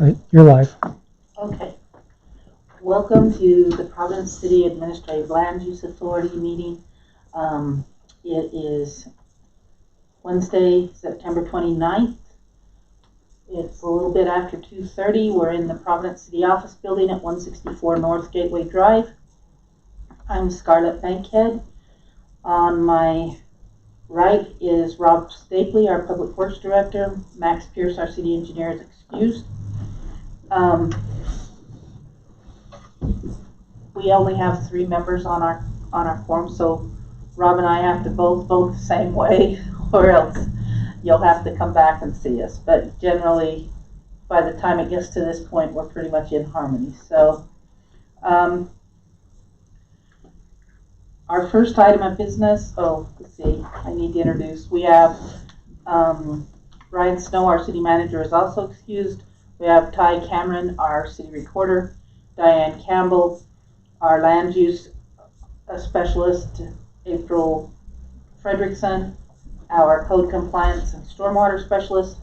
You're live. Okay. Welcome to the Providence City Administrative Land Use Authority meeting. It is Wednesday, September 29th. It's a little bit after 2:30. We're in the Providence City Office Building at 164 North Gateway Drive. I'm Scarlett Bankhead. On my right is Rob Stapley, our Public Works Director. Max Pierce, our City Engineer, is excused. We only have 3 members on our quorum, so Rob and I have to both vote the same way, or else you'll have to come back and see us. But generally, by the time it gets to this point, we're pretty much in harmony. So, our first item of business. Let's see. I need to introduce. We have Ryan Snow, our city manager, is also excused. We have Ty Cameron, our city recorder. Diane Campbell, our land use specialist. April Fredrickson, our code compliance and stormwater specialist.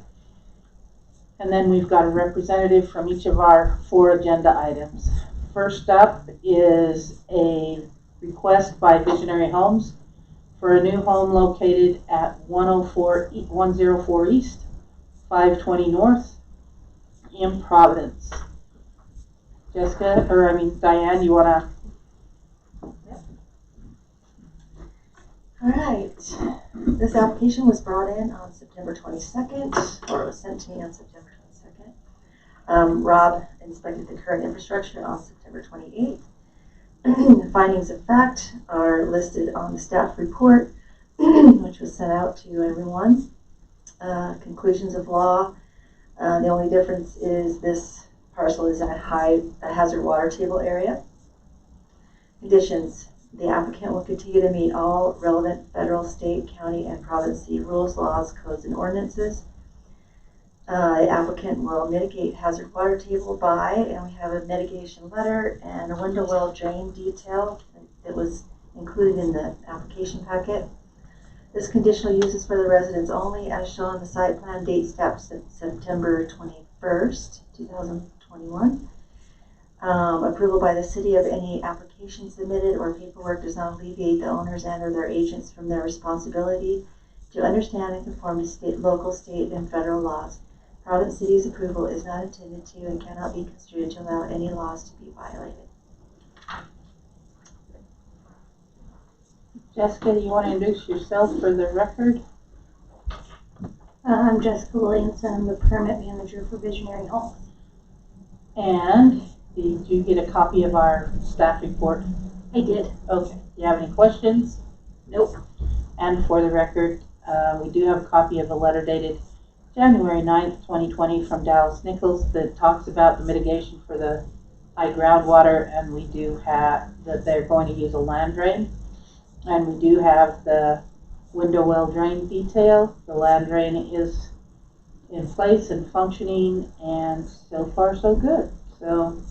And then we've got a representative from each of our 4 agenda items. First up is a request by Visionary Homes for a new home located at 104 East, 520 North in Providence. Diane, you wanna? All right, this application was brought in on September 22nd, or it was sent to me on September 22nd. Rob inspected the current infrastructure on September 28th. The findings of fact are listed on the staff report, which was sent out to everyone. Conclusions of law, the only difference is this parcel is in a hazard water table area. Conditions. The applicant will continue to meet all relevant federal, state, county, and Providence City rules, laws, codes, and ordinances. The applicant will mitigate hazard water table by, and we have a mitigation letter and a window well drain detail that was included in the application packet. This conditional use is for the residents only, as shown on the site plan. Date steps September 21st, 2021. Approval by the city of any application submitted or paperwork does not alleviate the owners and or their agents from their responsibility to understand and conform to local, state, and federal laws. Providence City's approval is not intended to and cannot be construed to allow any laws to be violated. Jessica, do you want to introduce yourself for the record? I'm Jessica Williamson. I'm the permit manager for Visionary Homes. And did you get a copy of our staff report? I did. Okay. Do you have any questions? Nope. And for the record, we do have a copy of a letter dated January 9th, 2020 from Dallas Nichols that talks about the mitigation for the high groundwater, and we do have that they're going to use a land drain. And we do have the window well drain detail. The land drain is in place and functioning, and so far so good. So,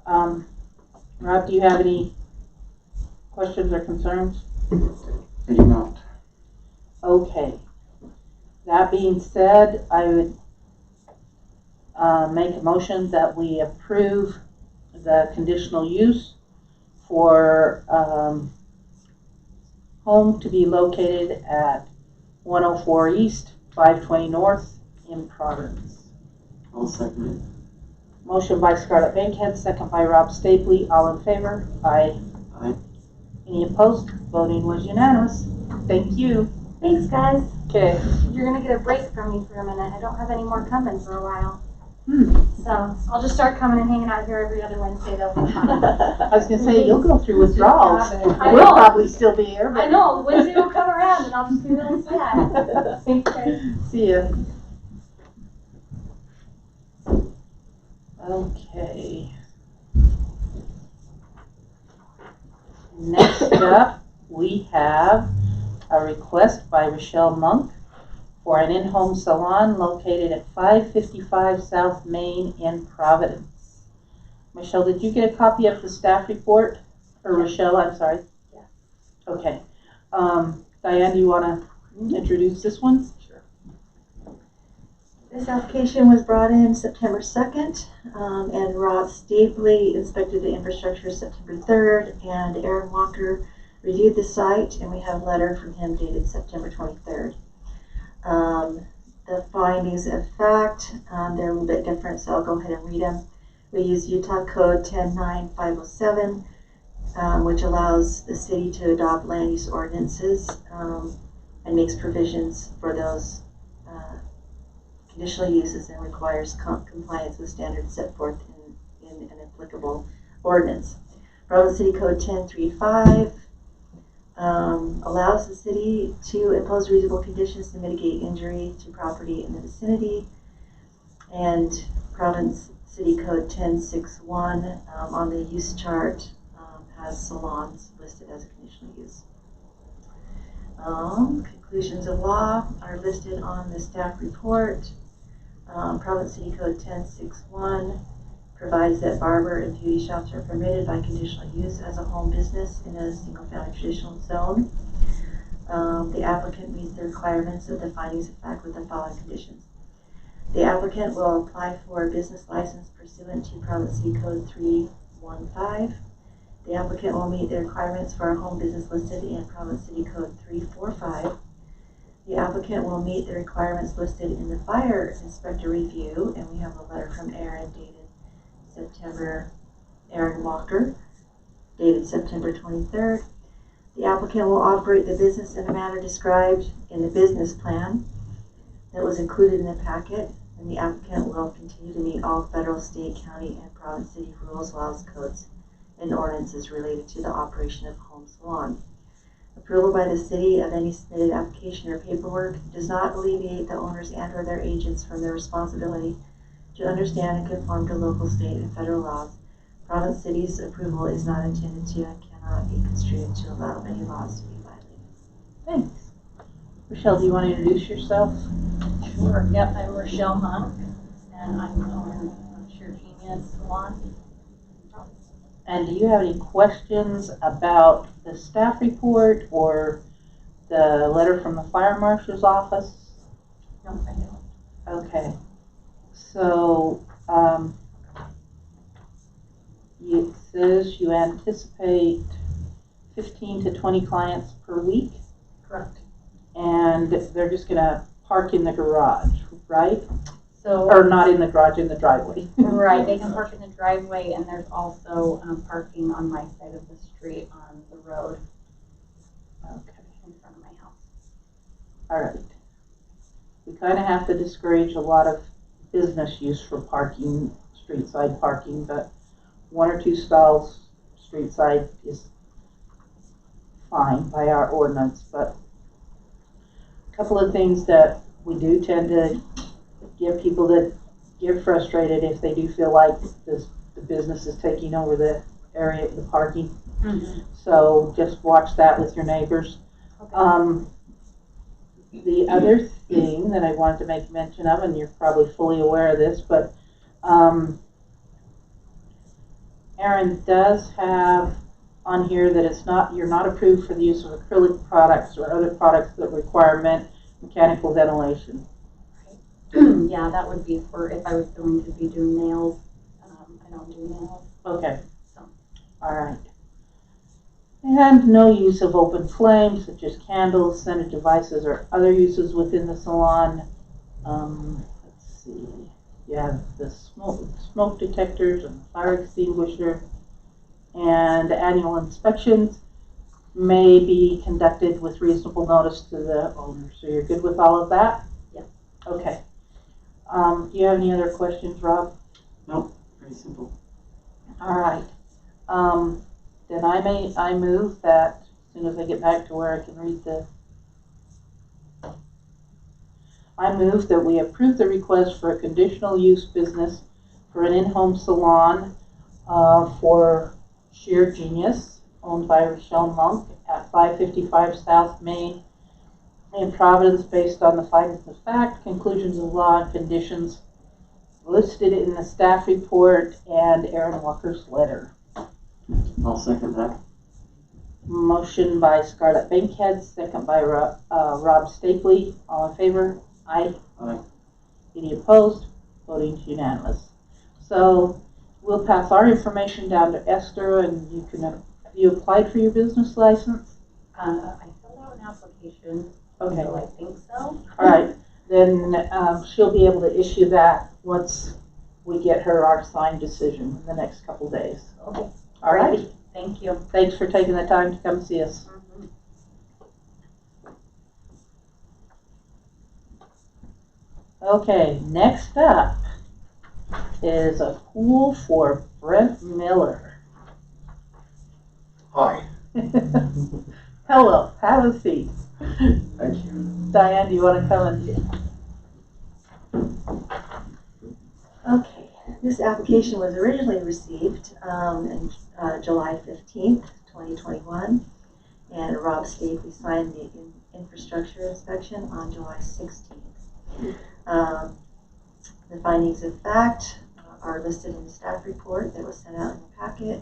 Rob, do you have any questions or concerns? I do not. Okay. That being said, I would make a motion that we approve the conditional use for home to be located at 104 East, 520 North in Providence. I'll second it. Motion by Scarlett Bankhead, second by Rob Stapley. All in favor? Aye. Aye. Any opposed? Voting was unanimous. Thank you. Thanks, guys. Okay. You're going to get a break from me for a minute. I don't have any more coming for a while. Hmm. So I'll just start coming and hanging out here every other Wednesday. They'll be fun. I was going to say, you'll go through withdrawals. I We'll know. probably still be here. But I know. Wednesday will come around and I'll just be real sad. Thanks, guys. See ya. Okay. Next up, we have a request by Rochelle Monk for an in-home salon located at 555 South Main in Providence. Michelle, did you get a copy of the staff report? Or Rochelle, I'm sorry? Yeah. Okay. Diane, do you want to introduce this one? Sure. This application was brought in September 2nd, and Rob Stapley inspected the infrastructure September 3rd, and Aaron Walker reviewed the site, and we have a letter from him dated September 23rd. The findings of fact, they're a little bit different, so I'll go ahead and read them. We use Utah Code 109507, which allows the city to adopt land use ordinances and makes provisions for those conditional uses and requires compliance with standards set forth in an applicable ordinance. Providence City Code 1035 allows the city to impose reasonable conditions to mitigate injury to property in the vicinity. And Providence City Code 1061 on the use chart has salons listed as a conditional use. Conclusions of law are listed on the staff report. Providence City Code 1061 provides that barber and beauty shops are permitted by conditional use as a home business in a single-family traditional zone. The applicant meets the requirements of the findings of fact with the following conditions. The applicant will apply for a business license pursuant to Providence City Code 315. The applicant will meet the requirements for a home business listed in Providence City Code 345. The applicant will meet the requirements listed in the fire inspector review, and we have a letter from Aaron Walker, dated September 23rd. The applicant will operate the business in a manner described in the business plan that was included in the packet, and the applicant will continue to meet all federal, state, county, and province city rules, laws, codes, and ordinances related to the operation of home salon. Approval by the city of any submitted application or paperwork does not alleviate the owners and or their agents from their responsibility to understand and conform to local, state, and federal laws. Providence City's approval is not intended to and cannot be construed to allow any laws to be violated. Thanks. Rochelle, do you want to introduce yourself? Sure. Yep, I'm Rochelle Monk, and I'm the owner of Sheer Genius Salon. And do you have any questions about the staff report or the letter from the fire marshal's office? No, I don't. Okay. So, it says you anticipate 15 to 20 clients per week, Correct. and they're just gonna park in the garage, right? So, Or not in the garage, in the driveway. right, they can park in the driveway, and there's also parking on my side of the street on the road Okay. in front of my house. All right. We kind of have to discourage a lot of business use for parking, street side parking, but 1 or 2 stalls street side is fine by our ordinance. But a couple of things that we do tend to get people that get frustrated if they do feel like the business is taking over the area, the parking. Mm-hmm. So just watch that with your neighbors. Okay. The other thing that I wanted to make mention of, and you're probably fully aware of this, but Aaron does have on here that you're not approved for the use of acrylic products or other products that require mechanical ventilation. Yeah, that would be for if I was going to be doing nails. I don't do nails. Okay. So. All right. And no use of open flames, such as candles, scented devices, or other uses within the salon. Let's see. You have the smoke detectors and fire extinguisher. And annual inspections may be conducted with reasonable notice to the owner. So you're good with all of that? Yeah. Okay. Do you have any other questions, Rob? Nope, very simple. All right. Then I move that as soon as I get back to where I can read I move that we approve the request for a conditional use business for an in-home salon for Sheer Genius, owned by Rochelle Monk at 555 South Main in Providence, based on the findings of fact, conclusions of law, and conditions listed in the staff report and Aaron Walker's letter. I'll second that. Motion by Scarlett Bankhead, second by Rob Stapley. All in favor? Aye. Aye. Any opposed? Voting's unanimous. So we'll pass our information down to Esther, and you can, have you applied for your business license? I filled out an application, Okay, so I think so. all right. Then she'll be able to issue that once we get her our signed decision in the next couple days. Okay, All right. thank you. Thanks for taking the time to come see us. Okay, next up is a pool for Brent Miller. Hi, Hello, have a seat. thank you. Diane, do you want to come and? Okay, this application was originally received in July 15th, 2021, and Rob Stapley signed the infrastructure inspection on July 16th. The findings of fact are listed in the staff report that was sent out in the packet.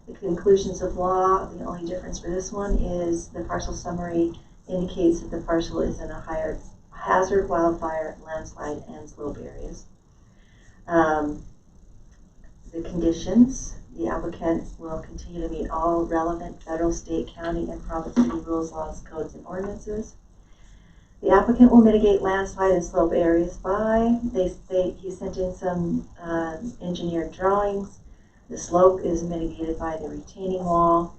The conclusions of law, the only difference for this one is the parcel summary indicates that the parcel is in a higher hazard, wildfire, landslide, and slope areas. The conditions, the applicant will continue to meet all relevant federal, state, county, and province city rules, laws, codes, and ordinances. The applicant will mitigate landslide and slope areas by, he sent in some engineered drawings. The slope is mitigated by the retaining wall,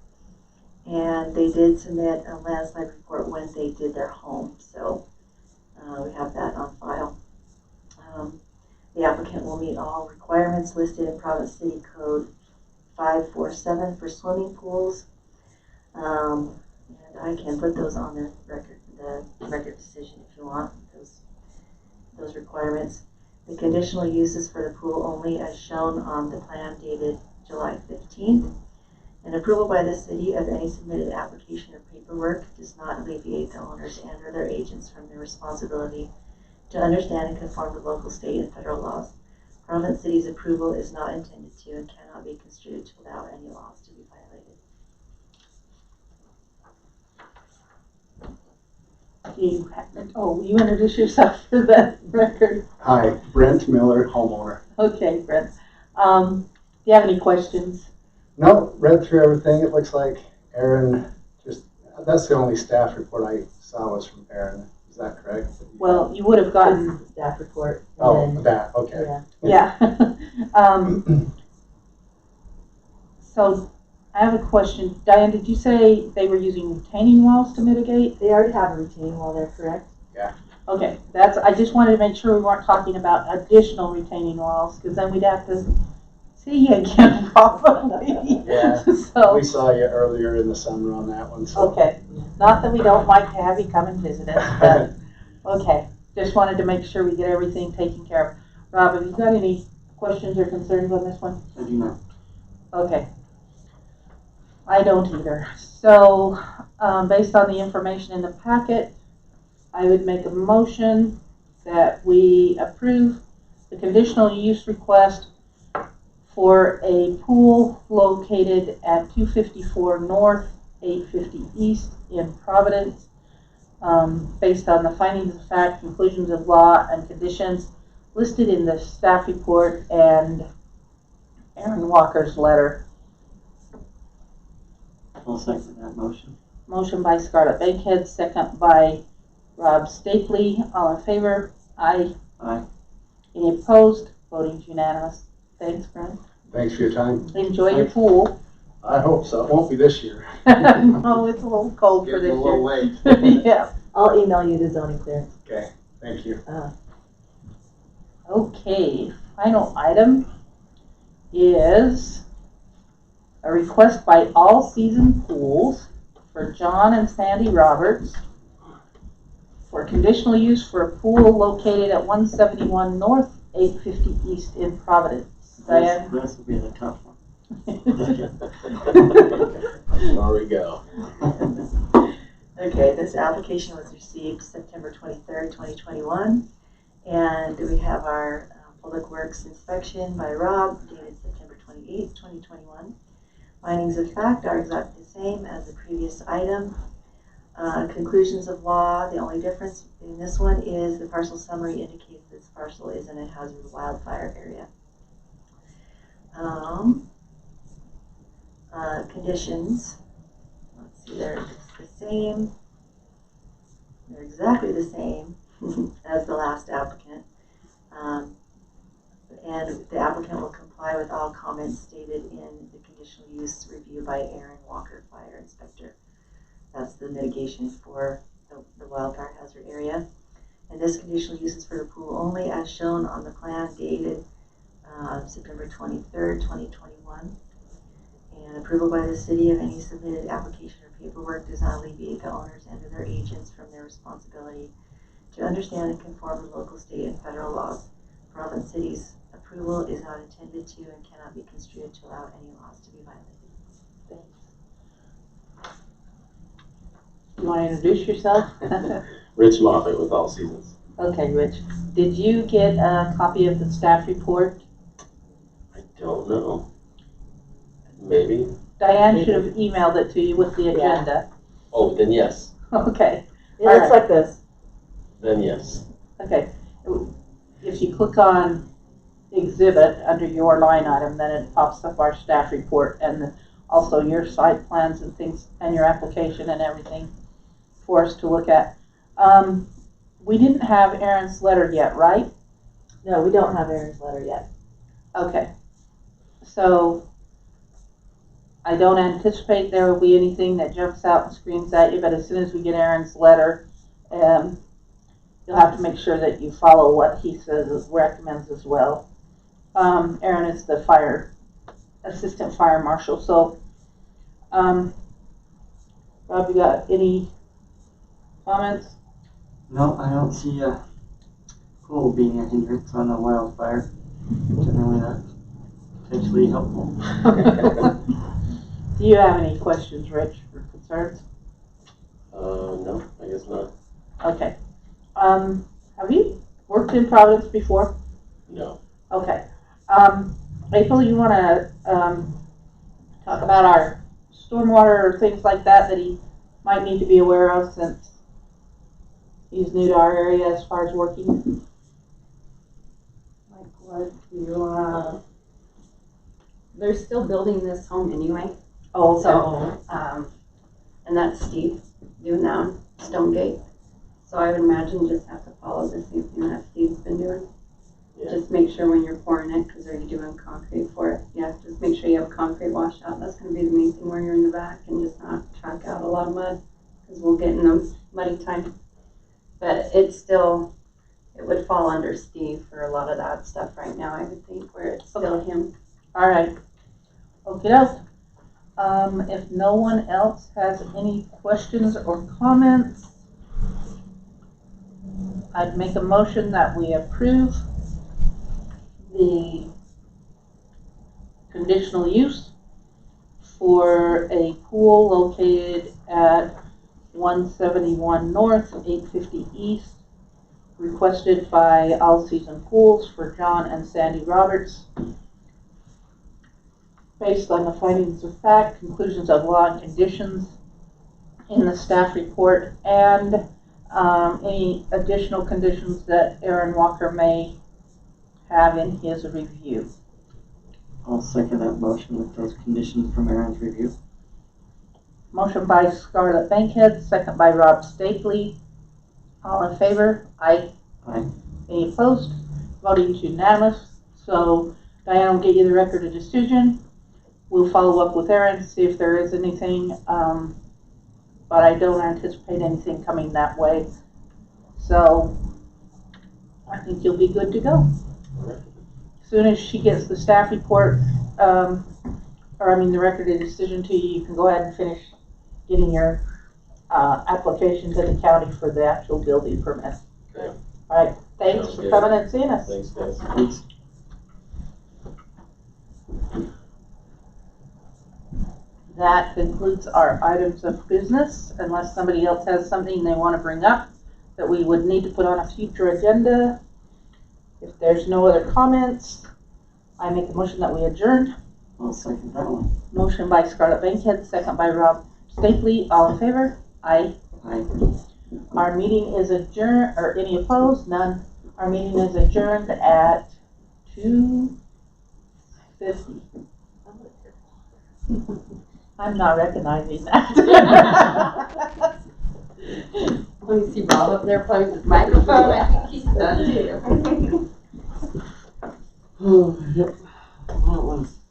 and they did submit a landslide report when they did their home, so we have that on file. The applicant will meet all requirements listed in Province City Code 547 for swimming pools, and I can put those on the record decision if you want, those requirements. The conditional uses for the pool only as shown on the plan dated July 15th. And approval by the city of any submitted application or paperwork does not alleviate the owners and or their agents from their responsibility to understand and conform to local, state, and federal laws. Providence City's approval is not intended to and cannot be construed to allow any laws to be violated. You introduce yourself for the record. Hi, Brent Miller, homeowner. Okay, Brent. Do you have any questions? No, read through everything. It looks like Aaron that's the only staff report I saw was from Aaron. Is that correct? Well, you would have gotten, The staff report. Oh, and then- that, okay. Yeah. yeah. So I have a question. Diane, did you say they were using retaining walls to mitigate? They already have a retaining wall there, correct? Okay, I just wanted to make sure we weren't talking about additional retaining walls, because then we'd have to see you again probably. Yeah. So, We saw you earlier in the summer on that one, so. okay, not that we don't like to have you come and visit us, but, okay. Just wanted to make sure we get everything taken care of. Rob, have you got any questions or concerns on this one? I do not. Okay. I don't either. So, based on the information in the packet, I would make a motion that we approve the conditional use request for a pool located at 254 North, 850 East in Providence, based on the findings of fact, conclusions of law, and conditions listed in the staff report and Aaron Walker's letter. I'll second that motion. Motion by Scarlett Bankhead, second by Rob Stapley. All in favor? Aye. Aye. Any opposed? Voting's unanimous. Thanks, Brent. Thanks for your time. Enjoy your pool. I hope so. It won't be this year. No, it's a little cold for Getting this a little year. late. Yeah. I'll email you the zoning clearance. Okay, thank you. Okay, final item is a request by All Season Pools for John and Sandy Roberts for conditional use for a pool located at 171 North, 850 East in Providence. Diane? This will be the tough one. There we go. Okay, this application was received September 23rd, 2021, and we have our Public Works inspection by Rob dated September 28th, 2021. Findings of fact are exactly the same as the previous item. Conclusions of law, the only difference in this one is the parcel summary indicates this parcel is in a hazard wildfire area. Conditions, let's see, they're the same. They're exactly the same as the last applicant. And the applicant will comply with all comments stated in the conditional use review by Aaron Walker, Fire Inspector. That's the mitigation for the wildfire hazard area. And this conditional use is for the pool only as shown on the plan dated September 23rd, 2021. And approval by the city of any submitted application or paperwork does not alleviate the owners and or their agents from their responsibility to understand and conform with local, state, and federal laws. Province city's approval is not intended to and cannot be construed to allow any laws to be violated. You want to introduce yourself? Rich Moffett with All Seasons. Okay, Rich. Did you get a copy of the staff report? I don't know. Maybe. Diane should have emailed it to you with the Yeah. agenda. Oh, then yes. Okay, It looks Alright. like this. Then yes. okay. If you click on exhibit under your line item, then it pops up our staff report and also your site plans and things and your application and everything for us to look at. We didn't have Aaron's letter yet, right? No, we don't have Aaron's letter yet. Okay. So I don't anticipate there will be anything that jumps out and screams at you, but as soon as we get Aaron's letter, you'll have to make sure that you follow what he says, recommends as well. Aaron is the assistant fire marshal. So, Rob, you got any comments? No, I don't see a pool being a hindrance on a wildfire. Generally, that's potentially helpful. Do you have any questions, Rich, or concerns? No, I guess not. Okay. Have you worked in Providence before? No. Okay. April, you want to talk about our stormwater or things like that he might need to be aware of since he's new to our area as far as working? Like what you, they're still building this home anyway. Oh, So, and that's Steve doing that on Stonegate. So I would imagine just have to follow the same thing that Steve's been doing. Yeah. Just make sure when you're pouring it, because are you doing concrete for it? Yeah, just make sure you have concrete washout. That's going to be the main thing where you're in the back and just not track out a lot of mud because we'll get in those muddy time. But it's still, it would fall under Steve for a lot of that stuff right now, I would think, where it's still him. all right. Okay, doke. If no one else has any questions or comments, I'd make a motion that we approve the conditional use for a pool located at 171 North, 850 East, requested by All Season Pools for John and Sandy Roberts, based on the findings of fact, conclusions of law, and conditions in the staff report, and any additional conditions that Aaron Walker may have in his review. I'll second that motion with those conditions from Aaron's review. Motion by Scarlett Bankhead, second by Rob Stapley. All in favor? Aye. Aye. Any opposed? Voting unanimous. So Diane will get you the record of decision. We'll follow up with Aaron, see if there is anything, but I don't anticipate anything coming that way. So I think you'll be good to go. As soon as she gets the staff report, the record of decision to you, you can go ahead and finish getting your application to the county for the actual building permit. Okay. All right, thanks Sounds for good. coming and seeing us. Thanks, guys. Thanks. That concludes our items of business, unless somebody else has something they want to bring up that we would need to put on a future agenda. If there's no other comments, I make a motion that we adjourn. I'll second that one. Motion by Scarlett Bankhead, second by Rob Stapley. All in favor? Aye. Aye. Our meeting is adjourned, or any opposed? None. Our meeting is adjourned at 2:50. I'm not recognizing that. Let me see Bob up there playing with his microphone. I think he's done too. Oh, yep. That was